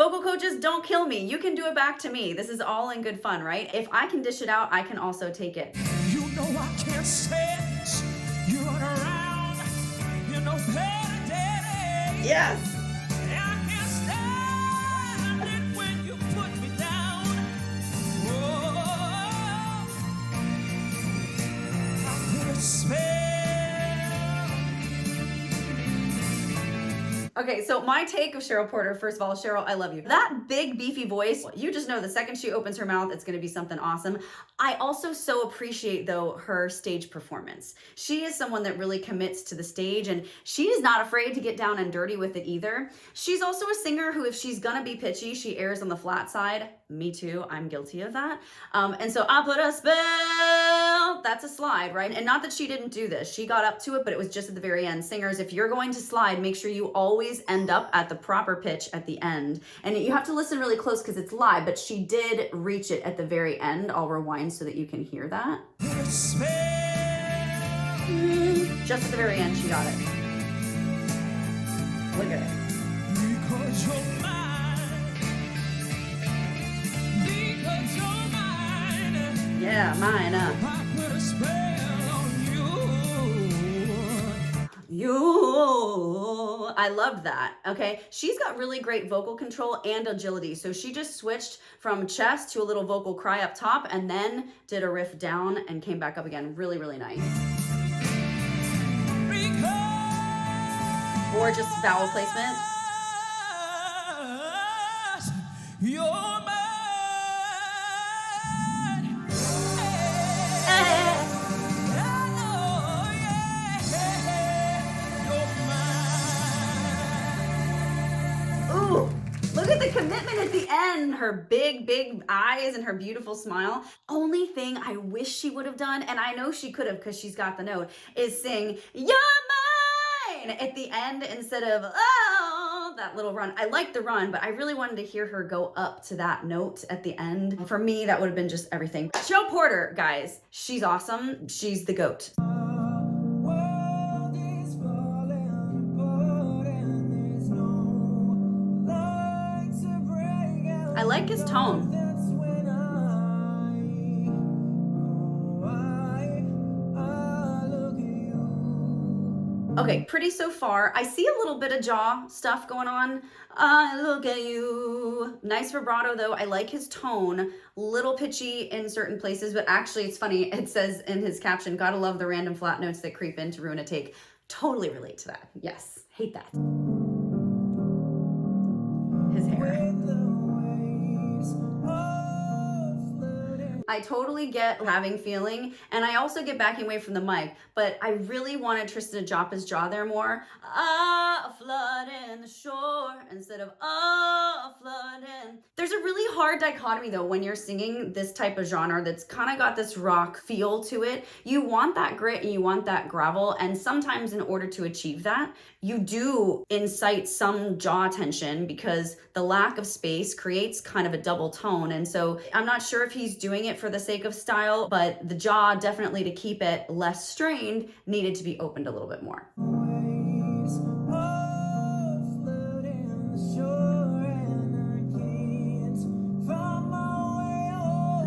Vocal coaches, don't kill me. You can do it back to me. This is all in good fun, right? If I can dish it out, I can also take it. You know I can't sense you run around, you know better, daddy. Yes. I can't stand it when you put me down. Oh, I put a spell. Okay, so my take of Cheryl Porter, first of all, Cheryl, I love you. That big beefy voice, you just know the second she opens her mouth, it's gonna be something awesome. I also so appreciate though her stage performance. She is someone that really commits to the stage and she is not afraid to get down and dirty with it either. She's also a singer who, if she's gonna be pitchy, she errs on the flat side. Me too, I'm guilty of that. And so I put a spell, that's a slide, right? And not that she didn't do this, she got up to it, but it was just at the very end. Singers, if you're going to slide, make sure you always end up at the proper pitch at the end. And you have to listen really close because it's live, but she did reach it at the very end. I'll rewind so that you can hear that. Just at the very end, she got it. Look at it. Because you're mine. Because you're mine. Yeah, mine up. I put a spell on You. I love that. Okay. She's got really great vocal control and agility. So she just switched from chest to a little vocal cry up top and then did a riff down and came back up again. Really, really nice. Gorgeous vowel placement. You're mine. Ooh, look at the commitment at the end. Her big, big eyes and her beautiful smile. Only thing I wish she would have done, and I know she could have because she's got the note, is sing, "You're mine," at the end instead of, oh, that little run. I like the run, but I really wanted to hear her go up to that note at the end. For me, that would have been just everything. Cheryl Porter, guys, she's awesome. She's the GOAT. I like his tone. Okay, pretty so far. I see a little bit of jaw stuff going on. I look at you. Nice vibrato though. I like his tone. Little pitchy in certain places, but actually it's funny. It says in his caption, "Gotta love the random flat notes that creep in to ruin a take." Totally relate to that. Yes, hate that. His hair. I totally get having feeling, and I also get backing away from the mic, but I really wanted Tristan to drop his jaw there more. A flood in the shore instead of a flood in. There's a really hard dichotomy though when you're singing this type of genre that's kind of got this rock feel to it. You want that grit and you want that gravel, and sometimes in order to achieve that, you do incite some jaw tension because the lack of space creates kind of a double tone. And so I'm not sure if he's doing it for the sake of style, but the jaw, definitely to keep it less strained, needed to be opened a little bit more.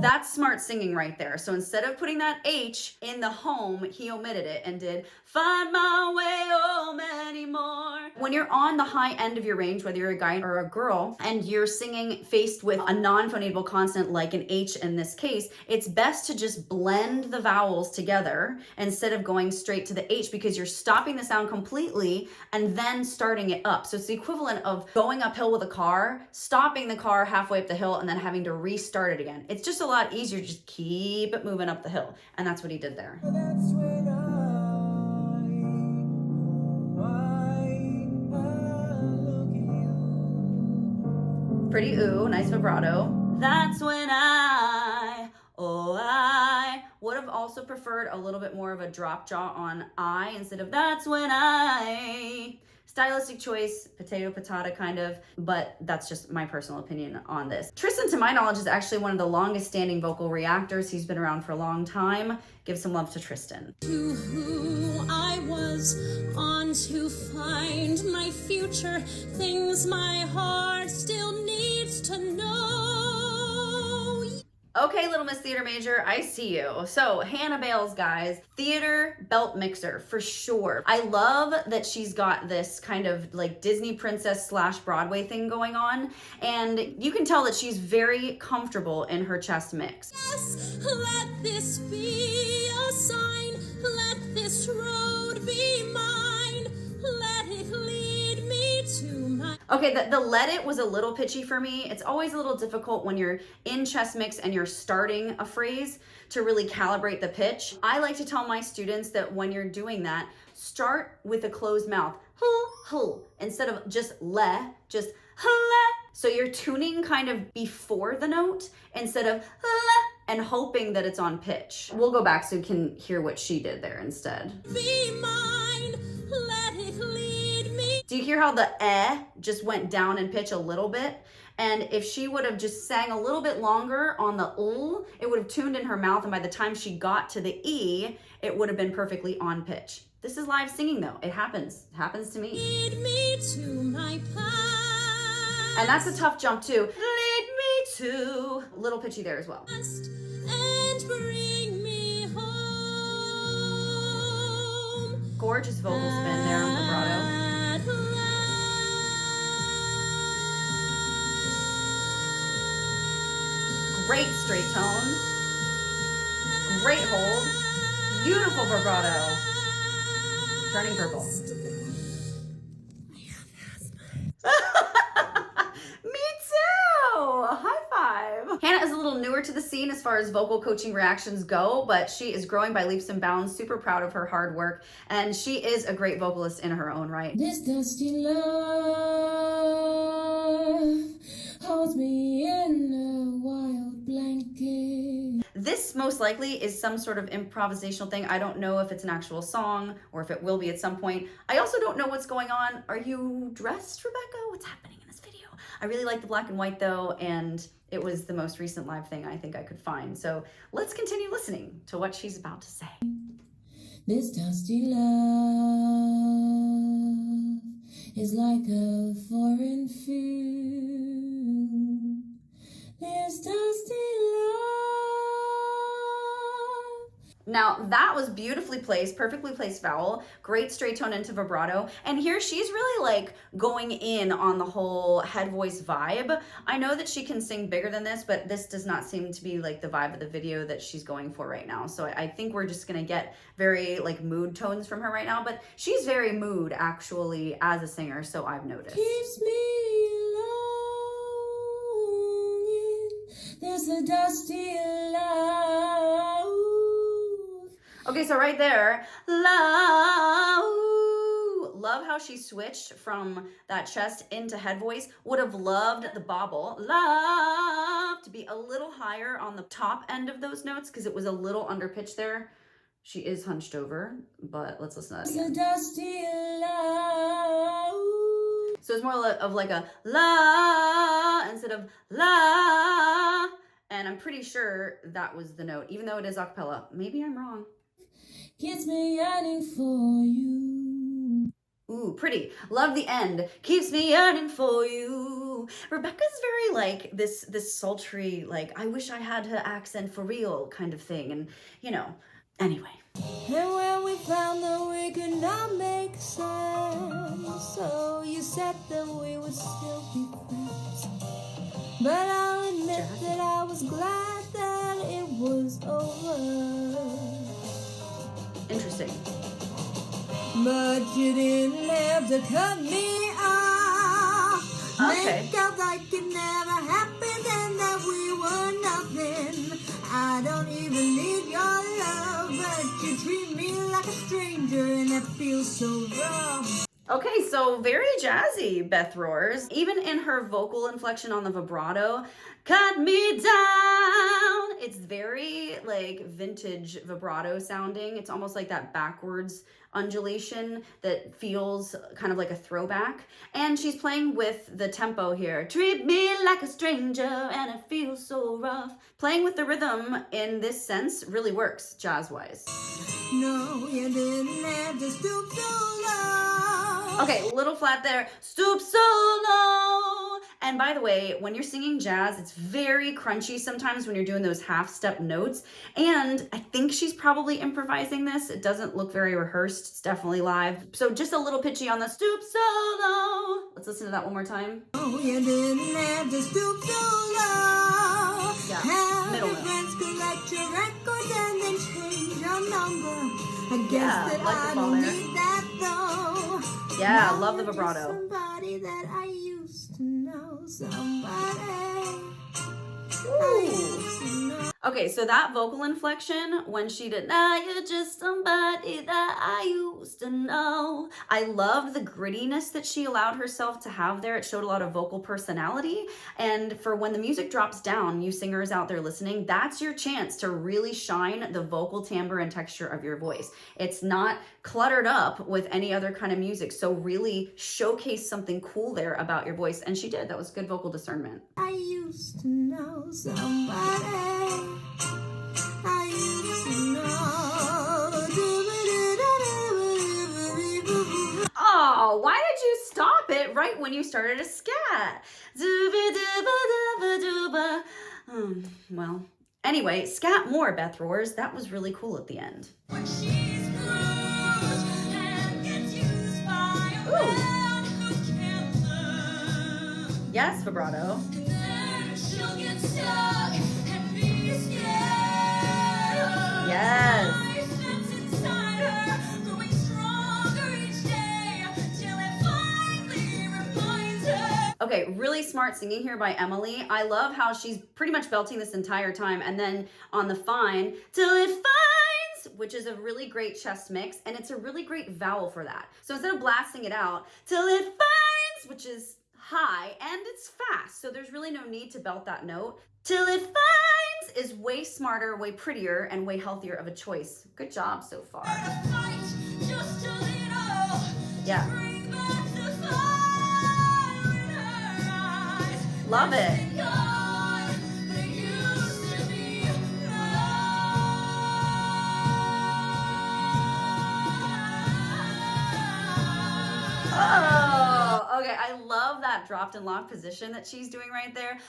That's smart singing right there. So instead of putting that H in the home, he omitted it and did "find my way home anymore." When you're on the high end of your range, whether you're a guy or a girl, and you're singing faced with a non-phonatable consonant like an H in this case, it's best to just blend the vowels together instead of going straight to the H, because you're stopping the sound completely and then starting it up. So it's the equivalent of going uphill with a car, stopping the car halfway up the hill, and then having to restart it again. It's just a lot easier to just keep it moving up the hill. And that's what he did there. Pretty ooh, nice vibrato. That's when I would have also preferred a little bit more of a drop jaw on I instead of "that's when I." Stylistic choice, potato patata kind of, but that's just my personal opinion on this. Tristan, to my knowledge, is actually one of the longest standing vocal reactors. He's been around for a long time. Give some love to Tristan. To who I was on to find my future, things my heart still needs. Okay, Little Miss Theater Major, I see you. So Hannah Bales, guys, theater belt mixer for sure. I love that she's got this kind of like Disney princess / Broadway thing going on. And you can tell that she's very comfortable in her chest mix. Yes, let this be a sign. Let this road be mine. Let it lead me to my... Okay, the let it was a little pitchy for me. It's always a little difficult when you're in chest mix and you're starting a phrase to really calibrate the pitch. I like to tell my students that when you're doing that, start with a closed mouth. Instead of just le, just le. So you're tuning kind of before the note instead of le and hoping that it's on pitch. We'll go back so you can hear what she did there instead. Be mine. Let it lead me. Do you hear how the just went down in pitch a little bit? And if she would have just sang a little bit longer on the it would have tuned in her mouth, and by the time she got to the E, it would have been perfectly on pitch. This is live singing though. It happens. It happens to me. Lead me to my past. And that's a tough jump too. Lead me to. A little pitchy there as well. And bring me home. Gorgeous vocal spin there on vibrato. At last. Great straight tone. Great hold. Beautiful vibrato. Turning purple. Me too! High five! Hannah is a little newer to the scene as far as vocal coaching reactions go, but she is growing by leaps and bounds, super proud of her hard work, and she is a great vocalist in her own right. This dusty love holds me in a wild blanket. This most likely is some sort of improvisational thing. I don't know if it's an actual song or if it will be at some point. I also don't know what's going on. Are you dressed, Rebecca? What's happening in this video? I really like the black and white though, and it was the most recent live thing I think I could find. So let's continue listening to what she's about to say. This dusty love is like a foreign food. This dusty love. Now that was beautifully placed, perfectly placed vowel, great straight tone into vibrato. And here she's really like going in on the whole head voice vibe. I know that she can sing bigger than this, but this does not seem to be like the vibe of the video that she's going for right now. So I think we're just gonna get very like mood tones from her right now, but she's very mood actually as a singer, so I've noticed. Keeps me longing. There's a dusty love. Okay, so right there, love how she switched from that chest into head voice. Would have loved the bobble, love, to be a little higher on the top end of those notes because it was a little under pitch there. She is hunched over, but let's listen to that again. It's a dusty love. So it's more of like a la instead of la. And I'm pretty sure that was the note, even though it is a cappella. Maybe I'm wrong. Gets me yearning for you. Ooh, pretty. Love the end. Keeps me yearning for you. Rebecca's very like this sultry, like, I wish I had her accent for real kind of thing. And, you know, anyway. And when we found that we could not make sense, so you said that we would still be friends. But I'll admit that I was glad that it was over. Interesting. But you didn't have to cut me off. Okay. Make out like it never happened and that we were nothing. I don't even need your love, but you treat me like a stranger and it feels so wrong. Okay, so very jazzy, Beth Roars. Even in her vocal inflection on the vibrato, cut me down. It's very like vintage vibrato sounding. It's almost like that backwards undulation that feels kind of like a throwback. And she's playing with the tempo here. Treat me like a stranger and it feels so rough. Playing with the rhythm in this sense really works jazz-wise. No, you didn't have to stoop so low. Okay, little flat there. Stoop so low. And by the way, when you're singing jazz, it's very crunchy sometimes when you're doing those half-step notes. And I think she's probably improvising this. It doesn't look very rehearsed. It's definitely live. So just a little pitchy on the stoop so low. Let's listen to that one more time. Oh, you didn't have to stoop so low. Yeah, Have middle your note. friends collect your records and then change your number. I guess Yeah, that like the I fall don't there. need that though. Yeah, Now love the you're just vibrato. Somebody that I used to know. Somebody. Okay, so that vocal inflection when she did, now you're just somebody that I used to know. I loved the grittiness that she allowed herself to have there. It showed a lot of vocal personality. And for when the music drops down, you singers out there listening, that's your chance to really shine the vocal timbre and texture of your voice. It's not cluttered up with any other kind of music. So really showcase something cool there about your voice. And she did. That was good vocal discernment. I used to know somebody. I used to know. Oh, why did you stop it right when you started a scat? Dooba-dooba-dooba-dooba. Well, anyway, scat more, Beth Roars. That was really cool at the end. When she's bruised and gets used by a man who can't learn. Yes, vibrato. And then she'll get stuck and be scared of Yes. the life that's inside her, growing stronger each day till it finally reminds her. Okay, really smart singing here by Emily. I love how she's pretty much belting this entire time. And then on the fine, till it finds, which is a really great chest mix. And it's a really great vowel for that. So instead of blasting it out, till it finds, which is high and it's fast. So there's really no need to belt that note. Till it finds is way smarter, way prettier, and way healthier of a choice. Good job so far. Fight just a little. Yeah. Bring back the fire in her eyes. Love it. It's gone, but it used to be Oh, okay. I love that dropped and locked position that she's doing right there.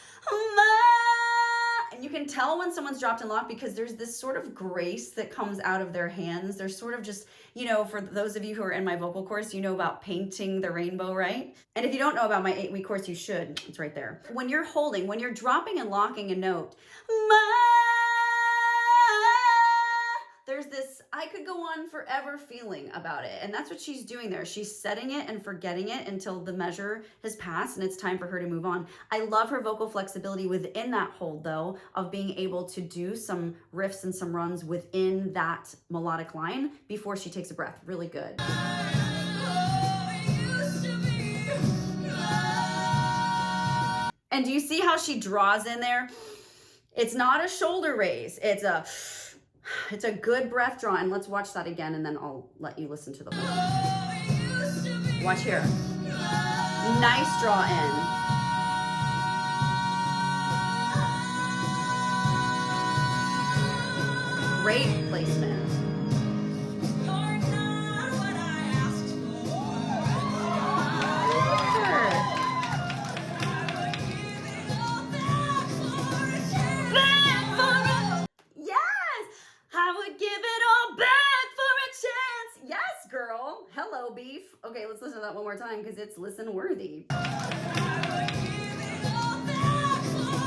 And you can tell when someone's dropped and locked because there's this sort of grace that comes out of their hands. They're sort of just, you know, for those of you who are in my vocal course, you know about painting the rainbow, right? And if you don't know about my 8-week course, you should. It's right there. When you're holding, when you're dropping and locking a note, there's this, I could go on forever feeling about it. And that's what she's doing there. She's setting it and forgetting it until the measure has passed and it's time for her to move on. I love her vocal flexibility within that hold though, of being able to do some riffs and some runs within that melodic line before she takes a breath. Really good. And do you see how she draws in there? It's not a shoulder raise. It's a good breath draw. And let's watch that again and then I'll let you listen to the whole. Watch here. Nice draw in. Great placement. Hello, beef. Okay, let's listen to that one more time because it's listen worthy.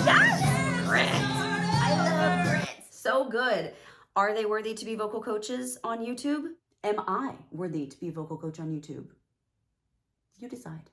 Yes! Grits! I love grits. So good. Are they worthy to be vocal coaches on YouTube? Am I worthy to be a vocal coach on YouTube? You decide.